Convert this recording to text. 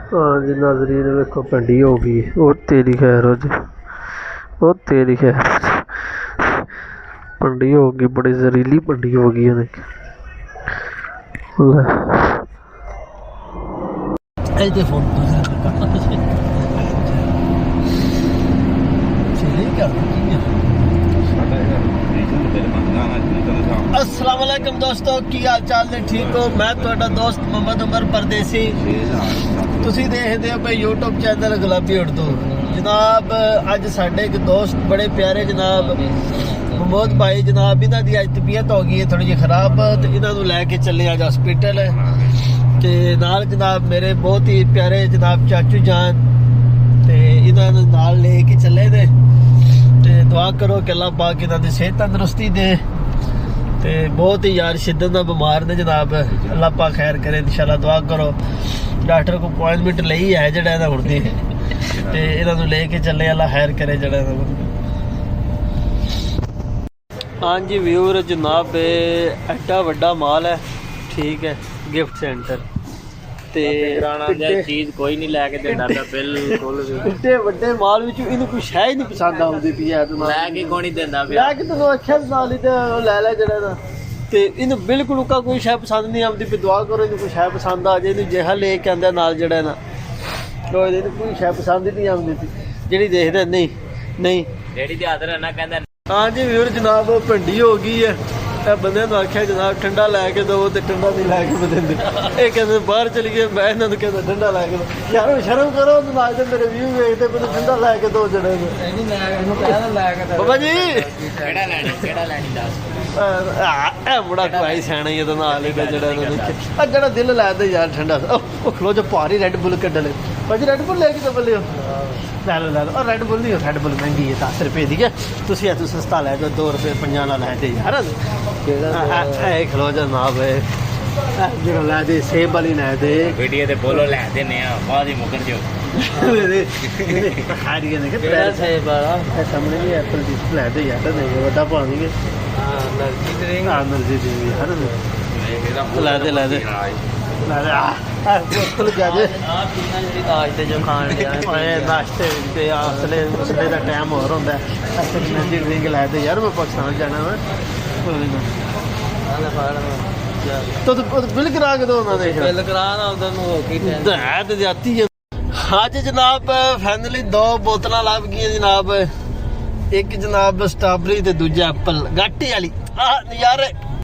हाँ जी नाजरीन देखो पिंडी हो गई। और तेरी खैर हो जी, और तेरी खैर पिंडी हो गई, बड़ी जहरीली पिंडी हो गई है। अस्सलाम वालेकुम दोस्तों, की हाल चाल ने? ठीक हो? मैं ਤੁਹਾਡਾ ਦੋਸਤ ਮੁਹੰਮਦ ਉਮਰ परदेसी। ਤੁਸੀਂ ਦੇਖਦੇ ਹੋ ਭਾਈ YouTube ਚੈਨਲ ਗੁਲਾਬੀ ਉਰਦੂ। जनाब ਅੱਜ ਸਾਡੇ ਇੱਕ ਦੋਸਤ ਬੜੇ ਪਿਆਰੇ ਜਨਾਬ महमूद भाई जनाब, इन्हों की अज तबीयत हो गई है थोड़ी जी खराब, तो इन्हों लैके चले अज हॉस्पिटल। तो नाल जनाब मेरे बहुत ही प्यारे जनाब चाचू जान, तो इन्होंने नाल लेके चले ने। तो दुआ करो कि अल्लाह पाक इन्हों की सेहत तंदुरुस्ती दे। तो बहुत ही यार शिद्दत नाल बीमार ने जनाब, अल्लाह पाक खैर करे इंशाल्लाह। दुआ करो, डॉक्टर को अपॉइंटमेंट लई है जड़ा इन्हों हुण दी, तो इन्हों लेके चले, अल्लाह खैर करे जड़ा। हाँ जी व्यूअर जनाब एड्डा वड्डा माल है, ठीक है, गिफ्ट सेंटर ते चीज कोई नहीं लैके देना पिया बिल्कुल भी। एड्डे वड्डे माल विच इन्हू कोई शै ही नहीं पसंद आउंदी पई है। लैके कोई नहीं देना पिया, लैके तैनूं आख्या नाल ही ते लै लै जड़ा दा। ते इन्हू बिल्कुल का कोई शै पसंद नहीं आउंदी पई। दुआ करो इन्हू कोई शै पसंद आ जाए। इन्हू जिहा लेके आंदा नाल जड़ा ना, इन्हू कोई शै पसंद ही नहीं आउंदी पई जेह्ड़ी देखदे नहीं नहीं रेडी दे हाथ रहना कहंदा। हाँ जी व्यूअर जनाब भिंडी हो गई है। बंदे आख्या जनाब ठंडा लैके दो, तो ठंडा नहीं लैके देंगे। ये कहते बाहर चली गए, मैं इन्होंने कहता ठंडा लैके दो। यार शर्म करो, नाचते मेरे व्यू वेखते पे ठंडा लैके दो जड़े बाबा जी बड़ा भाई सैना ही जड़ा दिल लै दे यार ठंडा। खलो जो भारी रेड बुल कड्ड ले भाजी, रेड बुल लेके तो बोले लै लो लै लो। और रेड बुल नहीं, रेड बुल महंगी है 10 रुपए की है। तुसी तू सस्ता लै दो, 2 रुपए 50 ना लै दे यार। खलो जनाब जो लै दे सेब वाली लै दे, वीडियो ते बोलो लै देने आ बाद ही मुकर जो खारिए ने के सेब वाला सामने भी एप्पल जूस लै दे यार। नहीं बड़ा पानी के एनर्जी ड्रिंक, एनर्जी ड्रिंक यार लै दे लै दे लै दे। बोतल गए नाश्ते जो खान नाश्ते असले उसले का टाइम होर होंदा है। एनर्जी ड्रिंक लै दे यार, मैं पाकिस्तान जाना मैं। तो बिल करा के दो उन्होंने, बिल कराना है जाती है। हाँ जी जनाब फाइनली 2 बोतल लभ गई जनाब। एक जनाब स्ट्रॉबेरी ते दूजा एप्पल गाटी वाली। नज़ारे